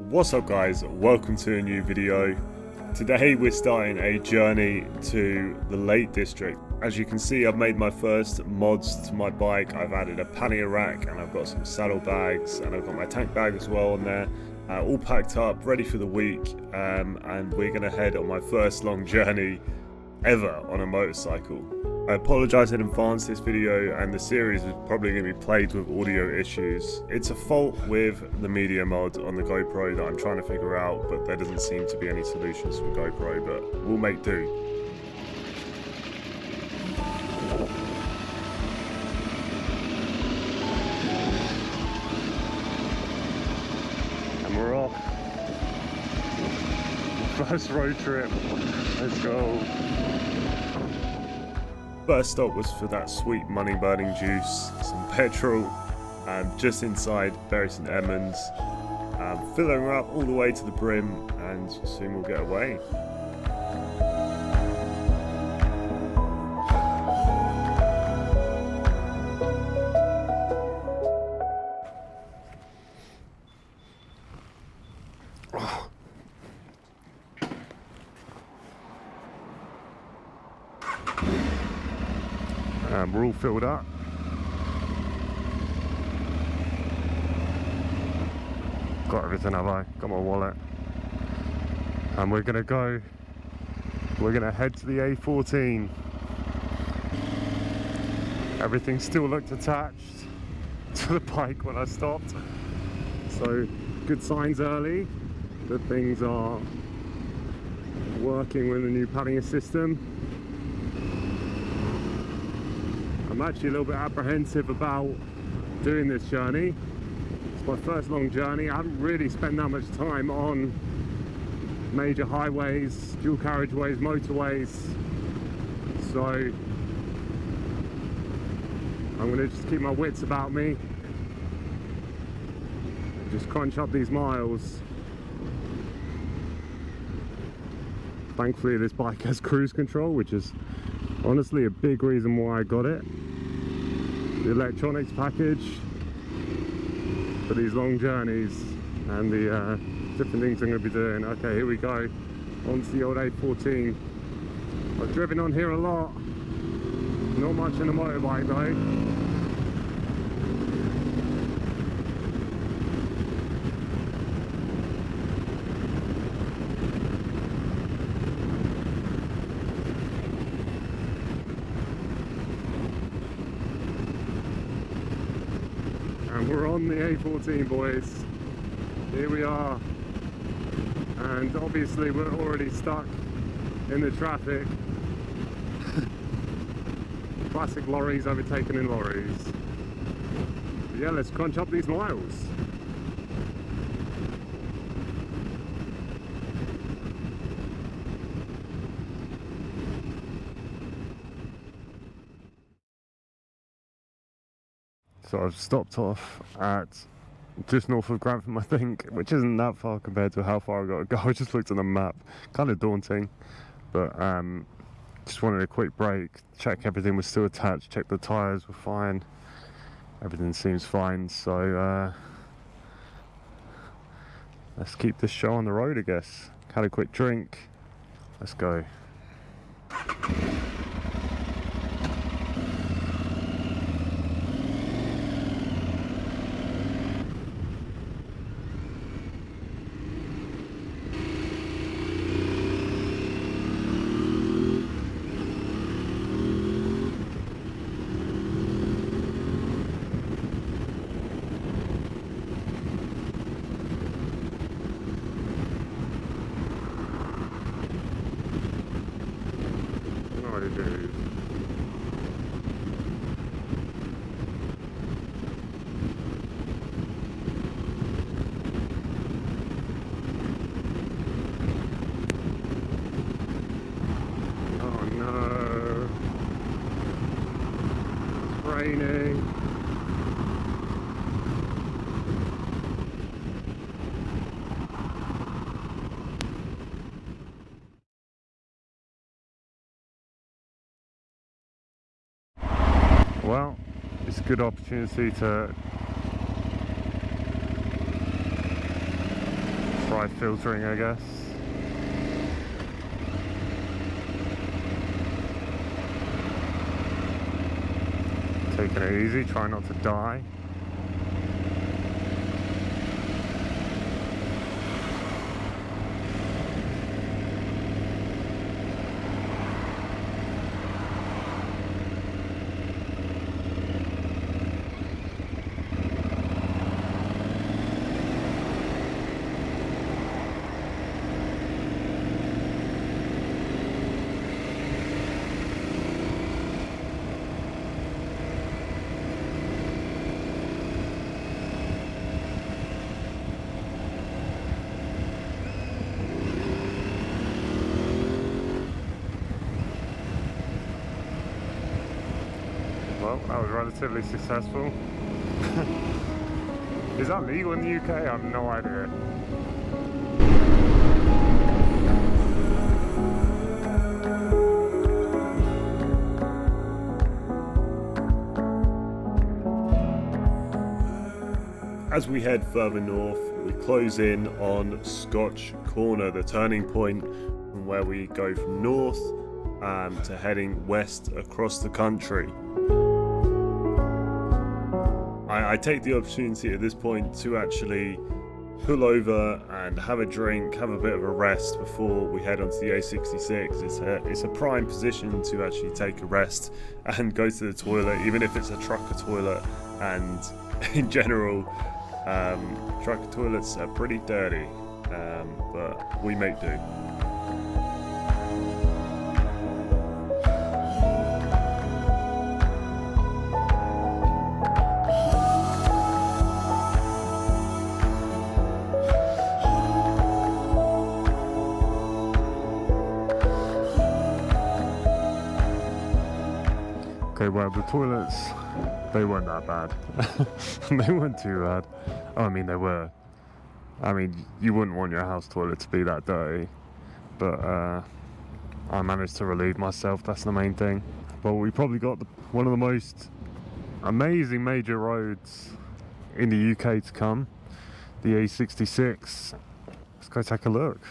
What's up guys, welcome to a new video. Today we're starting a journey to the Lake District. As you can see, I've made my first mods to my bike. I've added a pannier rack and I've got some saddle bags and I've got my tank bag as well on there. All packed up, ready for the week, and we're gonna head on my first long journey ever on a motorcycle. I apologise in advance, this video and the series is probably going to be plagued with audio issues. It's a fault with the media mod on the GoPro that I'm trying to figure out, but there doesn't seem to be any solutions for GoPro, but we'll make do. And we're off. First road trip. Let's go. First stop was for that sweet money burning juice, some petrol, just inside Bury St Edmunds, filling her up all the way to the brim, and soon we'll get away. We're all filled up. Got everything, have I? Got my wallet. And we're gonna head to the A14. Everything still looked attached to the bike when I stopped. So good signs early that things are working with the new pannier system. I'm actually a little bit apprehensive about doing this journey. It's my first long journey. I haven't really spent that much time on major highways, dual carriageways, motorways. So I'm going to just keep my wits about me. Just crunch up these miles. Thankfully this bike has cruise control, which is honestly a big reason why I got it. The electronics package for these long journeys and the different things I'm going to be doing. Okay, here we go, onto the old A14. I've driven on here a lot, not much in a motorbike though. We're on the A14, boys. Here we are, and obviously we're already stuck in the traffic. Classic lorries overtaken in lorries. But yeah, let's crunch up these miles. So I've stopped off at just north of Grantham, I think, which isn't that far compared to how far I've got to go. I just looked at the map, kind of daunting, but just wanted a quick break, check everything was still attached, check the tyres were fine, everything seems fine, so let's keep this show on the road, I guess. Had a quick drink, let's go. Oh no, it's raining. Well, it's a good opportunity to Try filtering, I guess. Taking it easy, try not to die. Well, that was relatively successful. Is that legal in the UK? I have no idea. As we head further north, we close in on Scotch Corner, the turning point from where we go from north to heading west across the country. I take the opportunity at this point to actually pull over and have a drink, have a bit of a rest before we head onto the A66. It's a prime position to actually take a rest and go to the toilet, even if it's a trucker toilet. And in general, trucker toilets are pretty dirty, but we make do. Okay, well, the toilets, they weren't that bad. They weren't too bad. Oh, I mean, they were. I mean, you wouldn't want your house toilet to be that dirty. But I managed to relieve myself, that's the main thing. But we probably got one of the most amazing major roads in the UK to come. The A66. Let's go take a look.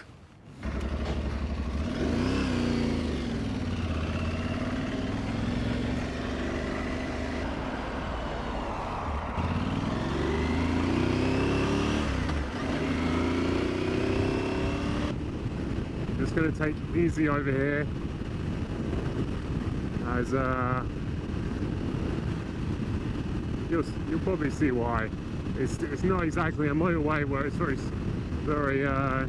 Just going to take it easy over here, as you'll probably see why. It's not exactly a motorway where it's very I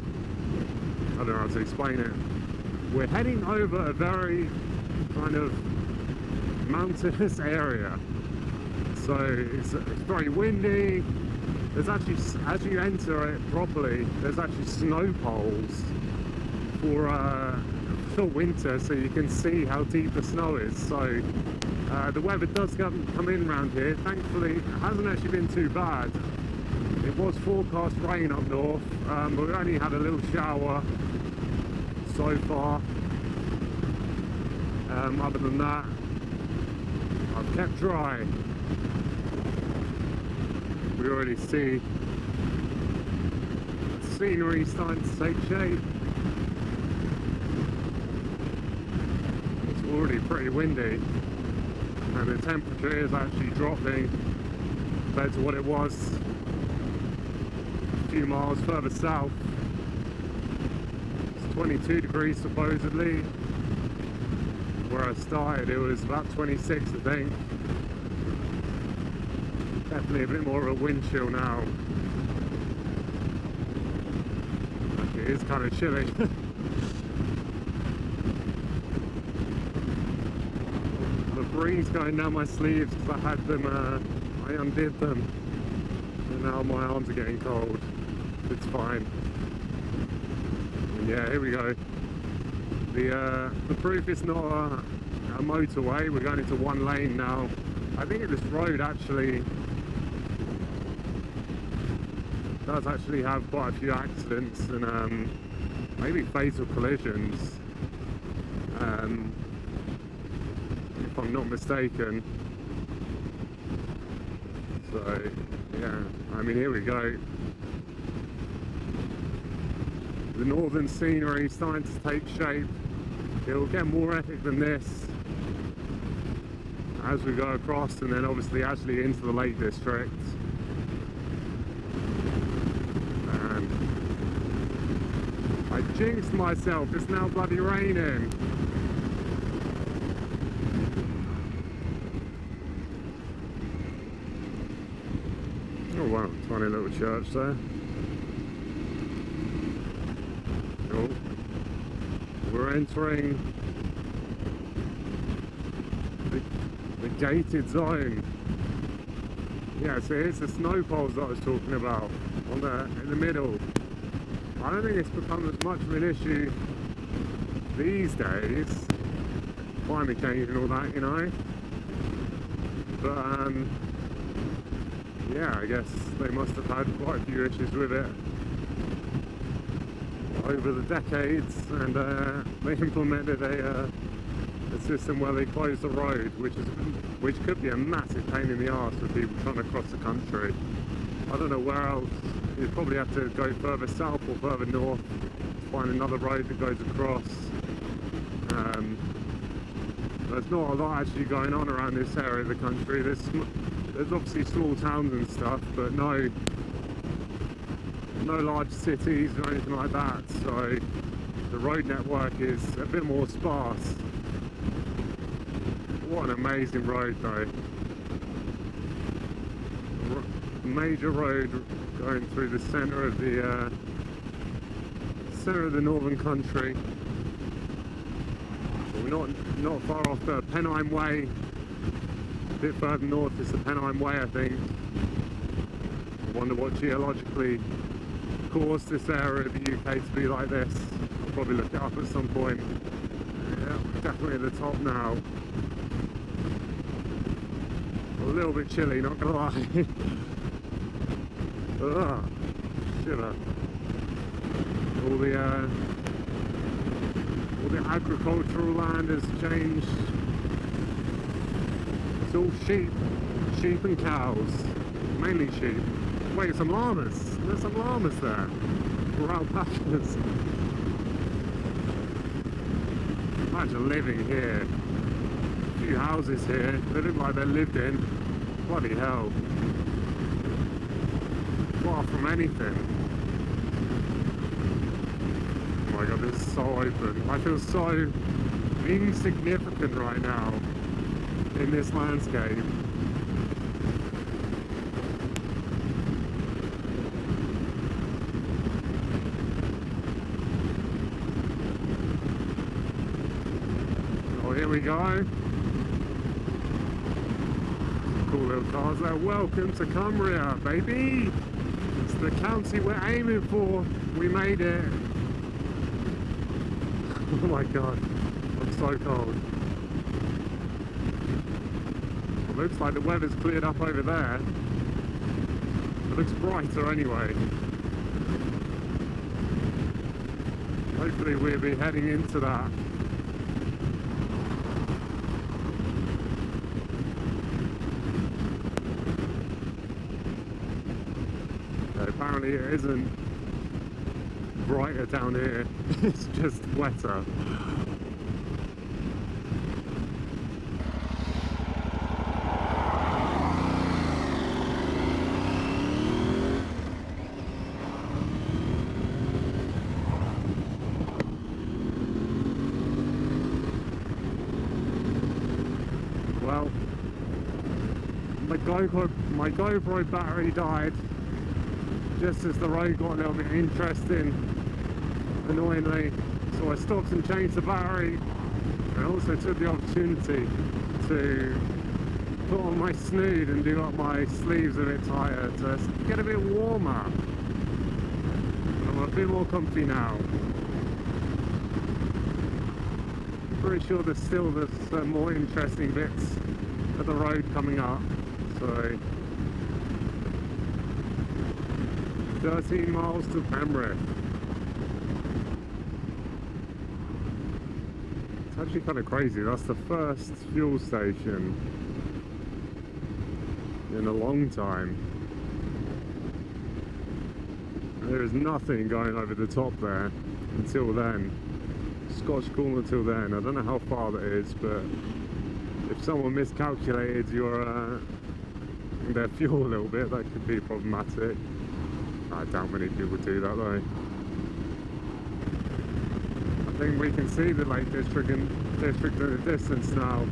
don't know how to explain it. We're heading over a very kind of mountainous area, so it's very windy. There's actually, as you enter it properly, there's actually snow poles for winter, so you can see how deep the snow is. So the weather does come in around here. Thankfully, it hasn't actually been too bad. It was forecast rain up north, but we only had a little shower so far. Other than that, I've kept dry. We already see the scenery starting to take shape. Already pretty windy, and the temperature is actually dropping compared to what it was a few miles further south. It's 22 degrees supposedly. Where I started it was about 26, I think. Definitely a bit more of a wind chill now. It is kind of chilly. Breeze going down my sleeves because I had them, I undid them, and now my arms are getting cold. It's fine. And yeah, here we go. The proof is not a motorway. We're going into one lane now. I think this road actually does actually have quite a few accidents and maybe fatal collisions. If I'm not mistaken. So yeah, I mean, here we go. the northern scenery starting to take shape. It will get more epic than this as we go across, and then obviously actually into the Lake District. And I jinxed myself, it's now bloody raining. Oh wow, tiny little church there. Oh, we're entering the gated zone. Yeah, so here's the snow poles that I was talking about in the middle. I don't think it's become as much of an issue these days, climate change and all that, you know. But yeah, I guess they must have had quite a few issues with it over the decades, and they implemented a system where they closed the road, which could be a massive pain in the arse for people trying to cross the country. I don't know where else. You'd probably have to go further south or further north to find another road that goes across. There's not a lot actually going on around this area of the country. There's obviously small towns and stuff, but no large cities or anything like that, so the road network is a bit more sparse. What an amazing road though. Major road going through the centre of the northern country. We're not far off the Pennine Way. A bit further north is the Pennine Way, I think. I wonder what geologically caused this area of the UK to be like this. I'll probably look it up at some point. Yeah, definitely at the top now. A little bit chilly, not gonna lie. Ugh, shiver. All the agricultural land has changed. It's all sheep and cows, mainly sheep. Wait, some llamas. There's some llamas there. Or alpacas. Imagine living here. A few houses here. They look like they're lived in. Bloody hell. Far from anything. Oh my god, this is so open. I feel so insignificant right now in this landscape. Here we go. Cool little cars there. Welcome to Cumbria, baby. It's the county we're aiming for. We made it. Oh my god, I'm so cold. It looks like the weather's cleared up over there. It looks brighter anyway. Hopefully we'll be heading into that. Apparently it isn't brighter down here, it's just wetter. Well, my GoPro battery died just as the road got a little bit interesting, annoyingly, so I stopped and changed the battery. I also took the opportunity to put on my snood and do up my sleeves a bit tighter to get a bit warmer. I'm a bit more comfy now. I'm pretty sure there's some more interesting bits of the road coming up, so 13 miles to Penrith. It's actually kind of crazy. That's the first fuel station in a long time. There is nothing going over the top there until then. Scotch corner till then. I don't know how far that is, but if someone miscalculated their fuel a little bit, that could be problematic. I doubt many people do that though. I think we can see the Lake District in the distance now.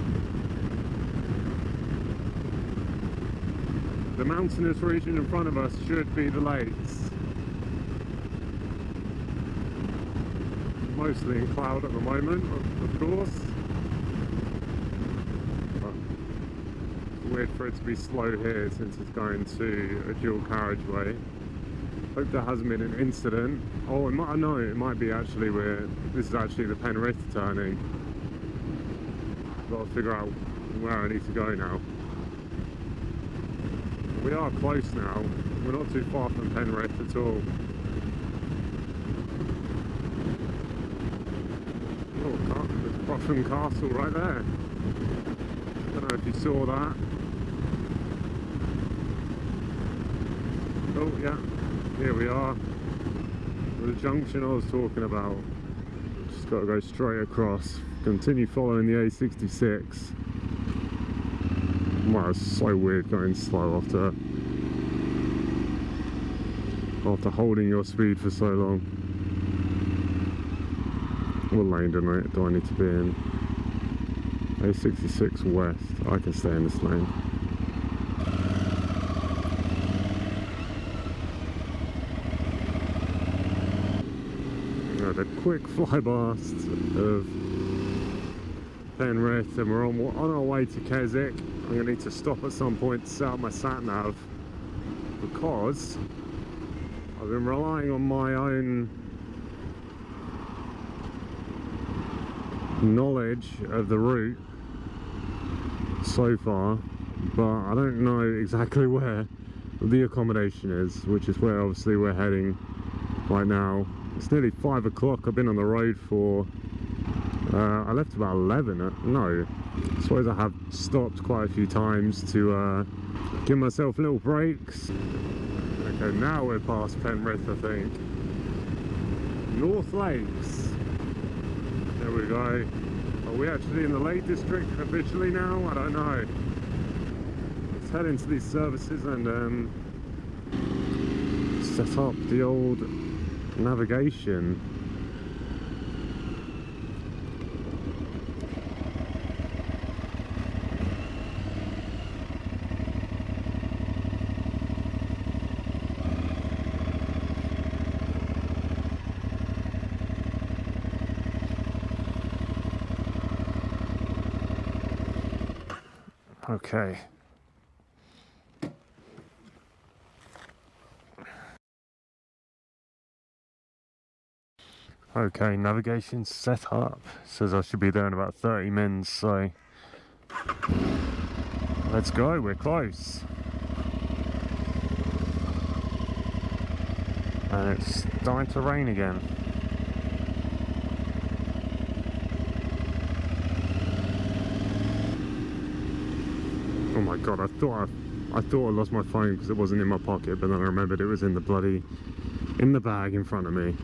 The mountainous region in front of us should be the lakes. Mostly in cloud at the moment, of course. But it's weird for it to be slow here since it's going to a dual carriageway. Hope there hasn't been an incident. Oh, it might be actually this is actually the Penrith turning. Got to figure out where I need to go now. We are close now. We're not too far from Penrith at all. Oh, there's Protham Castle right there. Don't know if you saw that. Oh yeah, here we are. The junction I was talking about. Just got to go straight across. Continue following the A66. Wow, it's so weird going slow after holding your speed for so long. What lane do I need to be in? A66 west. I can stay in this lane. The quick flypast of Penrith, and we're on our way to Keswick. I'm going to need to stop at some point to set up my sat-nav because I've been relying on my own knowledge of the route so far, but I don't know exactly where the accommodation is, which is where obviously we're heading right now. It's nearly 5 o'clock. I've been on the road for I left about 11. No, I suppose I have stopped quite a few times to give myself little breaks. Okay, now we're past Penrith, I think. North Lakes. There we go. Are we actually in the Lake District officially now? I don't know. Let's head into these services and set up the old navigation. Okay. Okay, navigation's set up. Says I should be there in about 30 minutes, so let's go, we're close. And it's starting to rain again. Oh my god, I thought I lost my phone because it wasn't in my pocket, but then I remembered it was in the bag in front of me.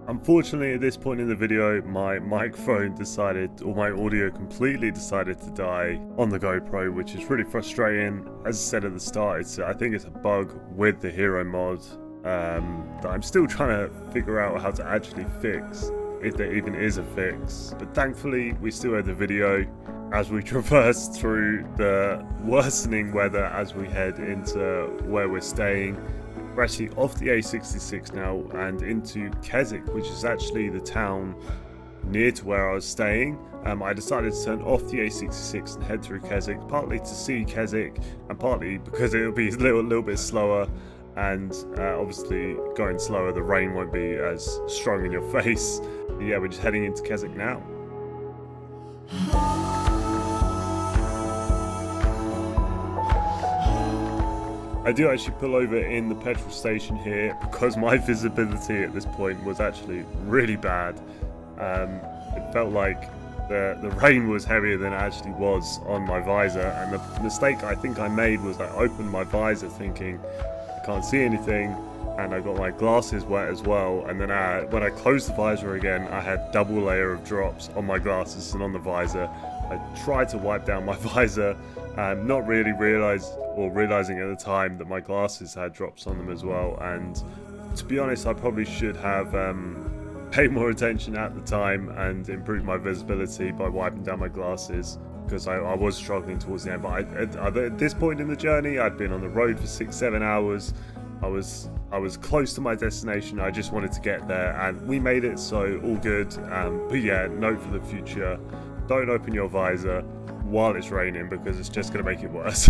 Unfortunately, at this point in the video, my microphone decided, or my audio completely decided to die on the GoPro, which is really frustrating. As I said at the start, I think it's a bug with the Hero mod that I'm still trying to figure out how to actually fix, if there even is a fix. But thankfully, we still had the video as we traverse through the worsening weather as we head into where we're staying. We're actually off the A66 now and into Keswick, which is actually the town near to where I was staying. I decided to turn off the A66 and head through Keswick, partly to see Keswick and partly because it'll be a little bit slower and obviously going slower, the rain won't be as strong in your face. But yeah, we're just heading into Keswick now. I do actually pull over in the petrol station here because my visibility at this point was actually really bad. It felt like the rain was heavier than it actually was on my visor, and the mistake I think I made was I opened my visor thinking I can't see anything, and I got my glasses wet as well, and then when I closed the visor again, I had double layer of drops on my glasses and on the visor. I tried to wipe down my visor, not really realizing at the time that my glasses had drops on them as well. And to be honest, I probably should have paid more attention at the time and improved my visibility by wiping down my glasses, because I was struggling towards the end. But at this point in the journey, I'd been on the road for 6-7 hours. I was close to my destination. I just wanted to get there, and we made it, so all good. But yeah, note for the future: don't open your visor while it's raining, because it's just going to make it worse.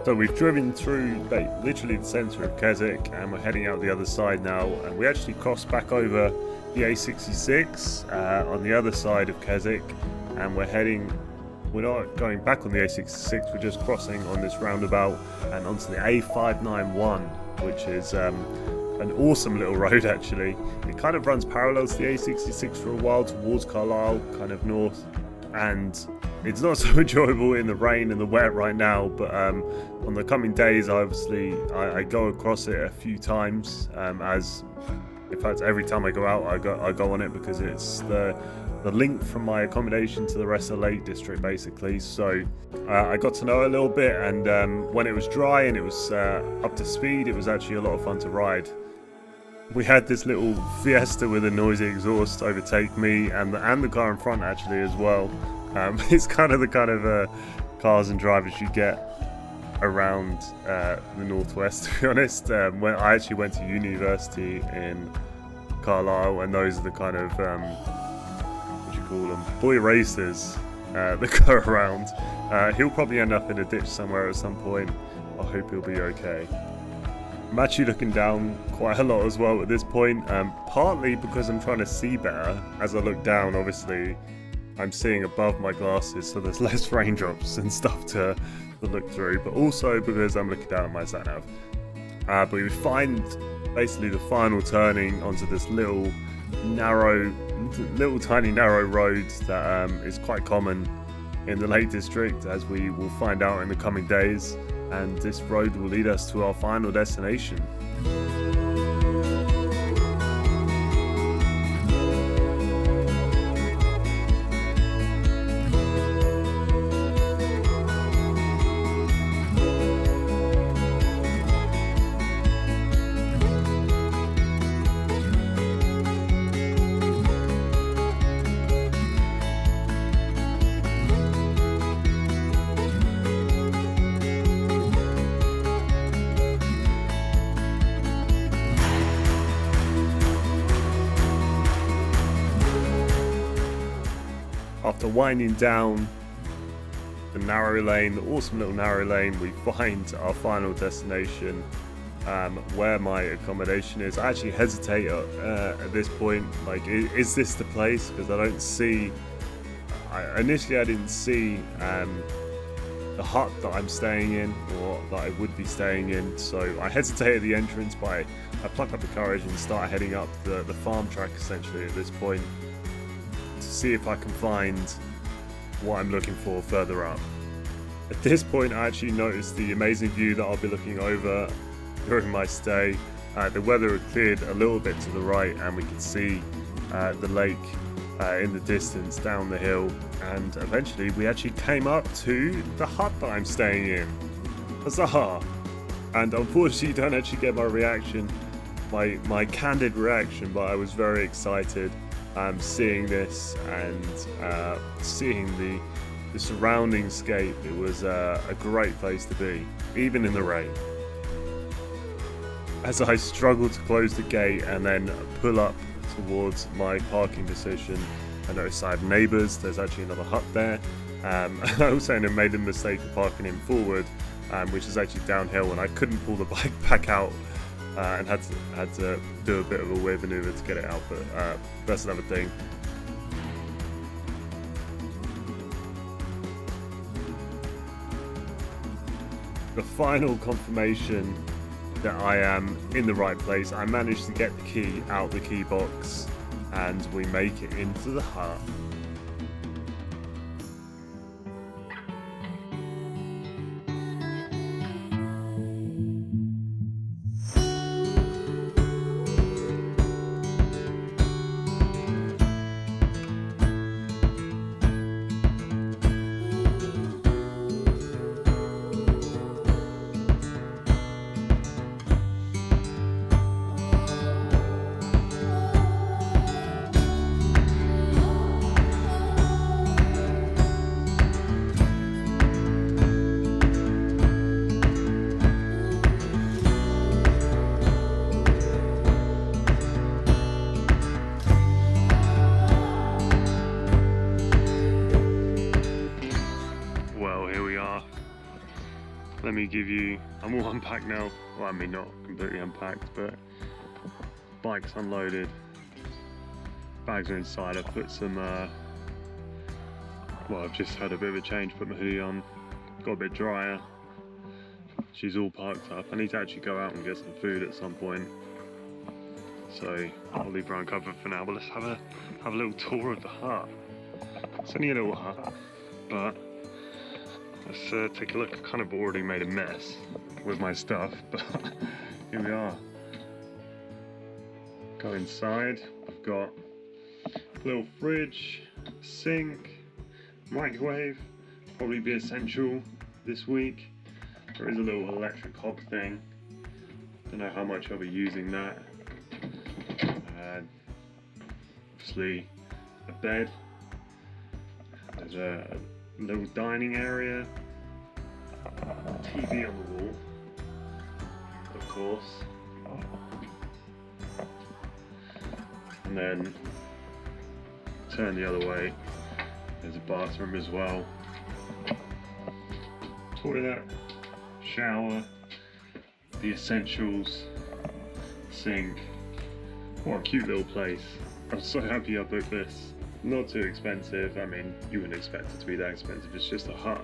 So we've driven through literally the centre of Keswick, and we're heading out the other side now, and we actually crossed back over the A66 on the other side of Keswick, and we're not going back on the A66, we're just crossing on this roundabout and onto the A591, which is an awesome little road actually. It kind of runs parallel to the A66 for a while towards Carlisle, kind of north, and it's not so enjoyable in the rain and the wet right now, but on the coming days, I go across it a few times, in fact every time I go out I go on it, because it's the link from my accommodation to the rest of the Lake District basically. So I got to know it a little bit, and when it was dry and it was up to speed, it was actually a lot of fun to ride. We had this little Fiesta with a noisy exhaust overtake me and the car in front actually as well. It's kind of cars and drivers you get around the northwest, to be honest. When I actually went to university in Carlisle, and those are the kind of boy racers that go around. He'll probably end up in a ditch somewhere at some point. I hope he'll be okay. I'm actually looking down quite a lot as well at this point, partly because I'm trying to see better. As I look down, obviously I'm seeing above my glasses, so there's less raindrops and stuff to look through, but also because I'm looking down at my sat nav. But we find basically the final turning onto this little tiny narrow road that is quite common in the Lake District, as we will find out in the coming days, and this road will lead us to our final destination. After winding down the narrow lane, the awesome little narrow lane, we find our final destination, where my accommodation is. I actually hesitate at this point, like, is this the place? Because I don't see, initially I didn't see the hut that I'm staying in, or that I would be staying in, so I hesitate at the entrance, but I pluck up the courage and start heading up the farm track essentially at this point, to see if I can find what I'm looking for further up. At this point I actually noticed the amazing view that I'll be looking over during my stay. The weather had cleared a little bit to the right, and we could see the lake in the distance down the hill, and eventually we actually came up to the hut that I'm staying in. Huzzah! And unfortunately you don't actually get my reaction, my candid reaction, but I was very excited seeing this and seeing the surrounding scape. It was a great place to be, even in the rain. As I struggled to close the gate and then pull up towards my parking decision, I noticed I have neighbours. There's actually another hut there. I also made the mistake of parking in forward, which is actually downhill, and I couldn't pull the bike back out, and had to do a bit of a weird manoeuvre to get it out, but that's another thing. The final confirmation that I am in the right place, I managed to get the key out the key box and we make it into the hut. Well, here we are. Let me give you, I'm all unpacked now. Well, I mean, not completely unpacked, but bike's unloaded. Bags are inside. I've put some, well, I've just had a bit of a change, put my hoodie on, got a bit drier. She's all parked up. I need to actually go out and get some food at some point. So I'll leave her uncovered for now, but let's have a little tour of the hut. It's only a little hut, but let's take a look. I kind of already made a mess with my stuff, but here we are. Go inside. I've got a little fridge, sink, microwave. Probably be essential this week. There is a little electric hob thing. Don't know how much I'll be using that. Obviously a bed. There's a little dining area, TV on the wall, of course, and then turn the other way, there's a bathroom as well, toilet, shower, the essentials, sink. What a cute little place. I'm so happy I booked this. Not too expensive. I mean, you wouldn't expect it to be that expensive. It's just a hut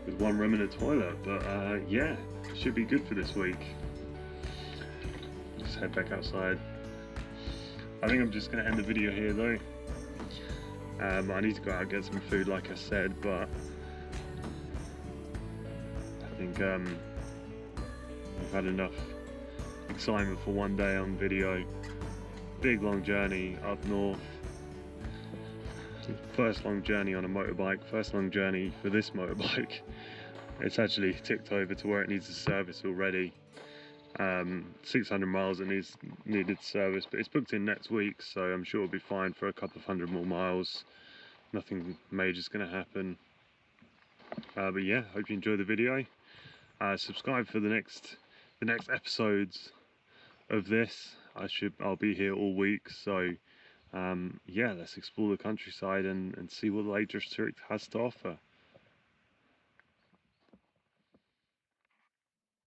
with one room and a toilet. But yeah, should be good for this week. Just head back outside. I think I'm just going to end the video here though. I need to go out and get some food like I said, but I think I've had enough excitement for one day on video. Big long journey up north. First long journey on a motorbike, first long journey for this motorbike. It's actually ticked over to where it needs a service already. 600 miles it needed service, but it's booked in next week, so I'm sure it'll be fine for a couple of hundred more miles. Nothing major is going to happen. But yeah, hope you enjoyed the video. Subscribe for the next episodes of this. I'll be here all week, so yeah, let's explore the countryside and see what the Lake District has to offer.